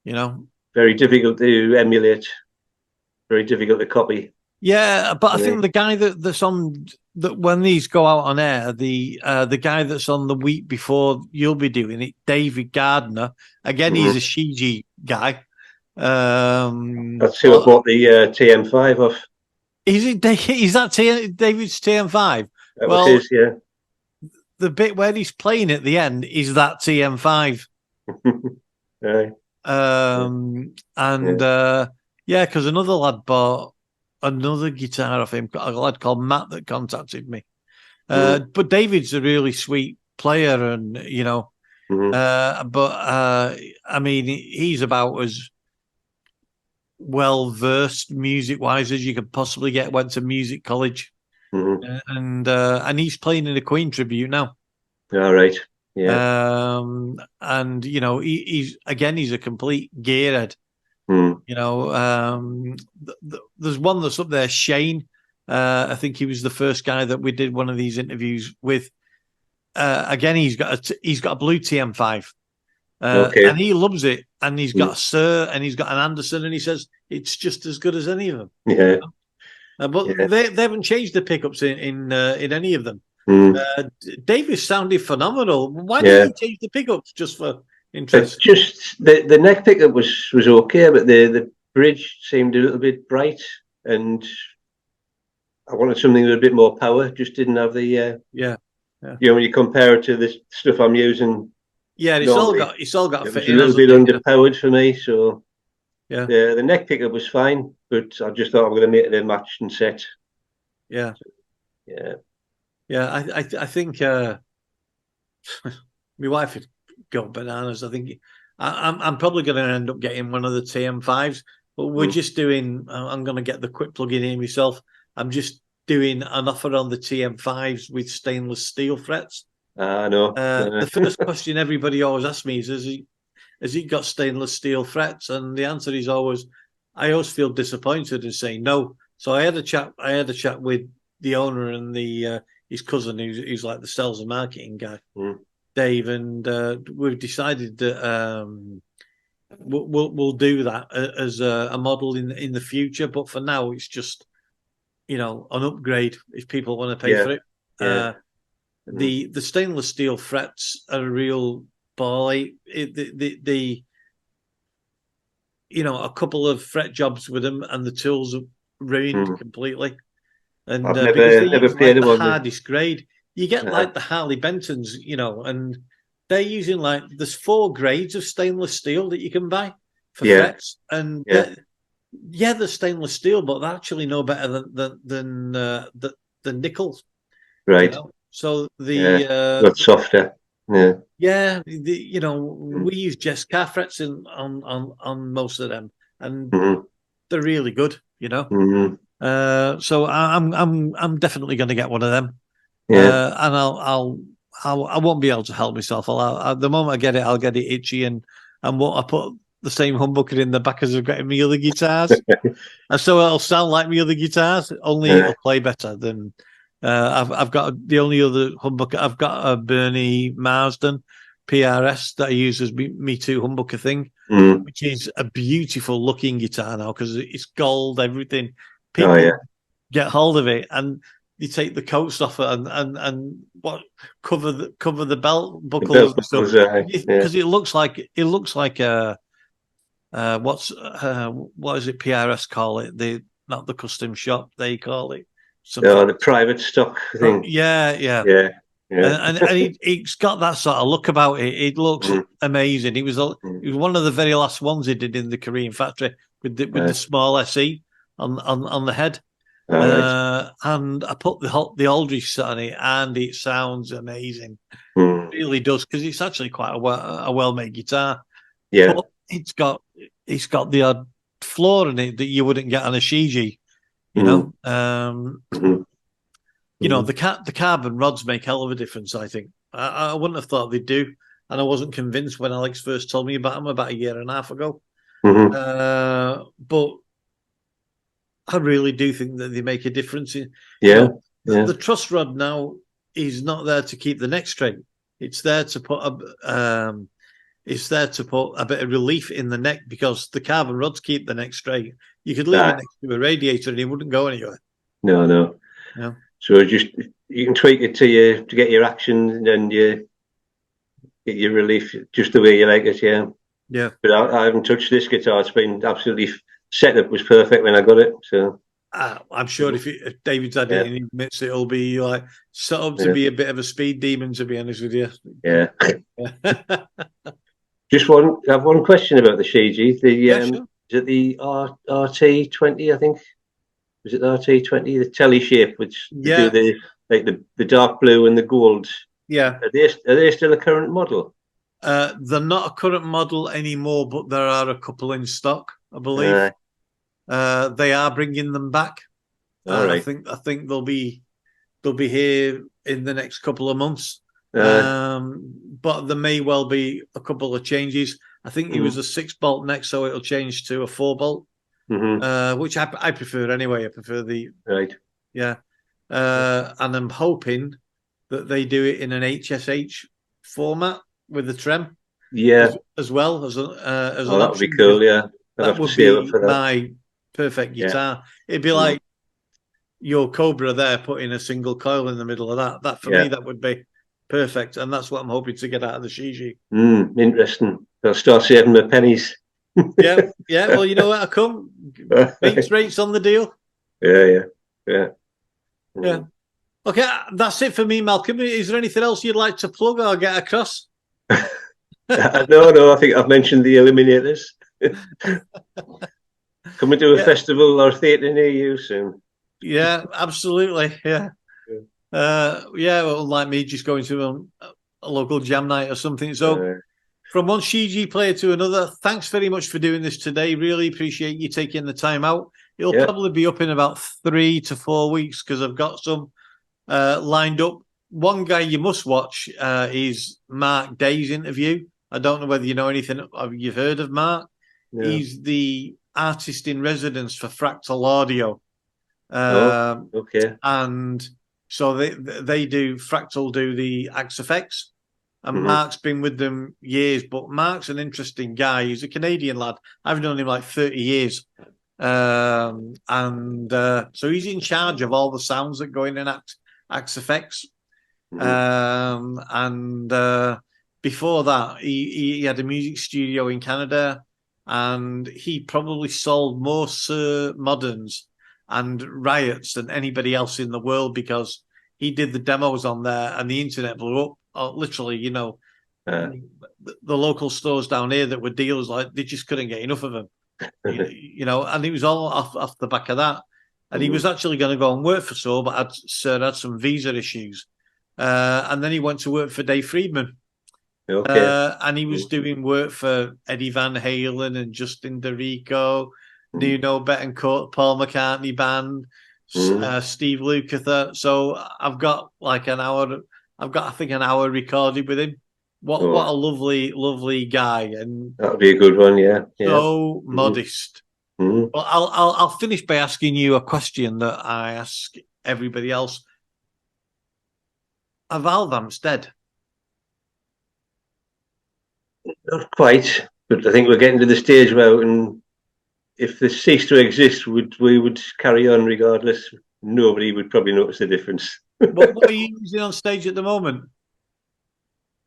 know, very difficult to emulate, very difficult to copy. Yeah, but I think the guy that's on that when these go out on air, the guy that's on the week before you'll be doing it, David Gardner. Again, he's a Shiji guy. That's who I bought the TM5 off. Is it? Is that David's TM5? That was his, yeah. The bit where he's playing at the end is that TM5. Right. Because another lad bought another guitar off him, a lad called Matt that contacted me. But David's a really sweet player, and I mean, he's about as well versed music wise as you could possibly get. Went to music college, and he's playing in a Queen tribute now. All right, yeah. And he's a complete gearhead. There's one that's up there, Shane. I think he was the first guy that we did one of these interviews with. Again, he's got a blue TM5, and he loves it. And he's got a Sir, and he's got an Anderson, and he says it's just as good as any of them. Yeah, they haven't changed the pickups in any of them. Davis sounded phenomenal. Why did he change the pickups just for interest? But just the neck pickup was okay, but the bridge seemed a little bit bright, and I wanted something with a bit more power. Just didn't have the when you compare it to the stuff I'm using. Yeah, it's all got it was a little bit underpowered for me. So the neck pickup was fine, but I just thought I'm going to make it a match and set. Yeah, yeah. I think my wife would go bananas. I think I'm probably going to end up getting one of the TM5s, but we're just doing. I'm going to get the quick plug-in here myself. I'm just doing an offer on the TM5s with stainless steel frets. I know. The first question everybody always asks me is, has he got stainless steel frets? And the answer is always, I always feel disappointed and say no. So I had a chat with the owner and his cousin, who's like the sales and marketing guy, Dave, and we've decided that we'll do that as a model in the future. But for now, it's just an upgrade if people want to pay for it. The stainless steel frets are a real ball. A couple of fret jobs with them, and the tools are ruined completely. And I've never played the one. Hardest grade. You get like the Harley Bentons, and they're using there's 4 grades of stainless steel that you can buy for frets, and they're stainless steel, but they're actually no better than nickels, right? So that's softer. We use Jessica frets on most of them, and they're really good. So I'm definitely going to get one of them. And I won't be able to help myself. The moment I get it, I'll get it itchy, and what I put the same humbucker in the back as I've got in my other guitars, and so it'll sound like my other guitars, only it'll play better than. I've got the only other humbucker. I've got a Bernie Marsden PRS that I use as me too humbucker thing, which is a beautiful looking guitar now because it's gold, everything. People get hold of it, and you take the coats off it and what cover the belt The buckles belt and stuff, buckles, yeah. because it looks like a what is it PRS call it, the not the custom shop, they call it something. Oh, the private stock thing. Yeah, Yeah, yeah. and he's got that sort of look about it. It looks amazing. He was one of the very last ones he did in the Korean factory with the small SE on the head. All right. And I put the Aldrich set on it, and it sounds amazing. Mm. It really does, because it's actually quite a well-made guitar. Yeah. But it's got the odd flaw in it that you wouldn't get on a Shiji, you know. Mhm. You know, the carbon rods make hell of a difference, I think. I wouldn't have thought they'd do, and I wasn't convinced when Alex first told me about them about a year and a half ago. Mhm. But I really do think that they make a difference. You Yeah. know, Yeah. the truss rod now is not there to keep the neck straight. It's there to put a bit of relief in the neck, because the carbon rods keep the neck straight. You could leave it next to a radiator and it wouldn't go anywhere. No. Yeah. So you can tweak it to get your action and you get your relief just the way you like it. Yeah. Yeah. But I haven't touched this guitar. It's been absolutely setup was perfect when I got it. So I'm sure if David's had it and he admits it'll be like set up to be a bit of a speed demon, to be honest with you. Yeah. I have one question about the Shiji. Sure. Is it the RT20? I think. Was it the RT20? The telly shape, which do the dark blue and the gold. Yeah. Are they still a current model? They're not a current model anymore, but there are a couple in stock, I believe. They are bringing them back. Right. I think they'll be here in the next couple of months. But there may well be a couple of changes. I think he was a 6-bolt neck, so it'll change to a 4-bolt, which I prefer anyway. I prefer the and I'm hoping that they do it in an HSH format with the trem, as well as that would be cool. Yeah, that would be my perfect guitar. It'd be like your Cobra there, putting a single coil in the middle of that. That for me, that would be perfect, and that's what I'm hoping to get out of the Shiji. Interesting. I'll start saving my pennies. yeah. Well, you know where I come. Base rates on the deal. Yeah. Okay, that's it for me, Malcolm. Is there anything else you'd like to plug or get across? No. I think I've mentioned the Eliminators. Can we do a festival or theatre near you soon? Yeah, absolutely. Yeah. Well, like me, just going to a local jam night or something. So, from one Shiji player to another, thanks very much for doing this today. Really appreciate you taking the time out. It'll probably be up in about 3 to 4 weeks, because I've got some lined up. One guy you must watch is Mark Day's interview. I don't know whether you know anything. You've heard of Mark? Yeah. He's the artist in residence for Fractal Audio. Okay. And so they do Fractal do the Axe Effects, and Mark's been with them years. But Mark's an interesting guy. He's a Canadian lad. I've known him like 30 years. So he's in charge of all the sounds that go in Axe Effects. Before that, he had a music studio in Canada, and he probably sold more Moderns and Riots than anybody else in the world, because he did the demos on there, and the internet blew up. Literally, the local stores down here that were dealers, like, they just couldn't get enough of them. And he was all off the back of that. And he was actually going to go and work for Saw, but had some visa issues. And then he went to work for Dave Friedman. Okay. And he was doing work for Eddie Van Halen and Justin DeRico, Nuno Betancourt, Paul McCartney Band, Steve Lukather. So I've got like an hour. I think an hour recorded with him. What a lovely guy, and that would be a good one. Yeah. So modest. Well, I'll finish by asking you a question that I ask everybody else. Are valve amps dead? Not quite, but I think we're getting to the stage where, if they cease to exist, we would carry on regardless. nobody would probably notice the difference. What are you using on stage at the moment?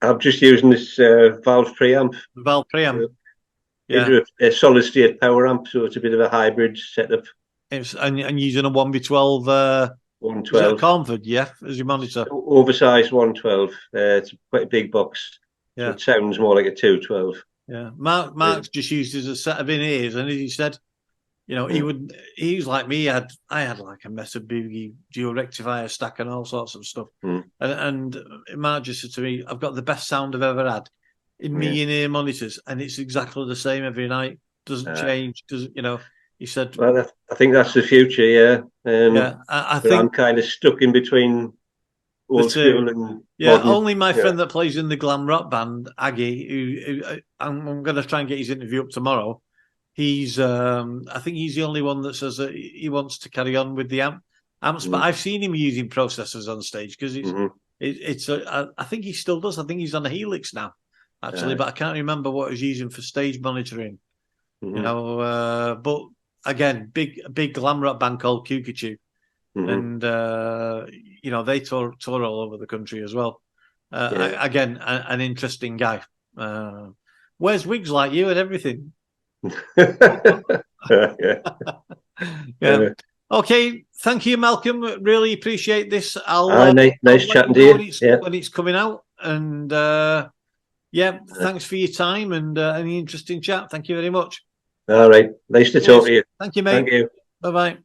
I'm just using this Valve preamp. Valve preamp. Into a solid state power amp, so it's a bit of a hybrid setup. And using a 1v12 112 Cornford, as your monitor. Oversized 112. It's quite a big box. Yeah. So it sounds more like a 212. Yeah. Mark's just used as a set of in-ears, and he said, you know, he was like me. I had like a Mesa Boogie dual rectifier stack and all sorts of stuff. And Mark just said to me, I've got the best sound I've ever had in me in-ear monitors, and it's exactly the same every night. Doesn't change. Doesn't, you know? He said, "Well, I think that's the future." Yeah. I think I'm kind of stuck in between old school and modern. Only my friend that plays in the glam rock band, Aggie, who I'm going to try and get his interview up tomorrow. He's, I think he's the only one that says that he wants to carry on with the amps. But I've seen him using processors on stage because I think he still does. I think he's on a Helix now, actually, but I can't remember what he's using for stage monitoring. You know, but again, big glam rock band called Cuckoo, and you know, they tour all over the country as well. Again, an interesting guy. Wears wigs like you and everything. Okay, thank you, Malcolm. Really appreciate this. Nice chatting to you when it's coming out, and thanks for your time and an interesting chat. Thank you very much. All right, nice to talk to you. Thank you, mate. Thank you. Bye-bye.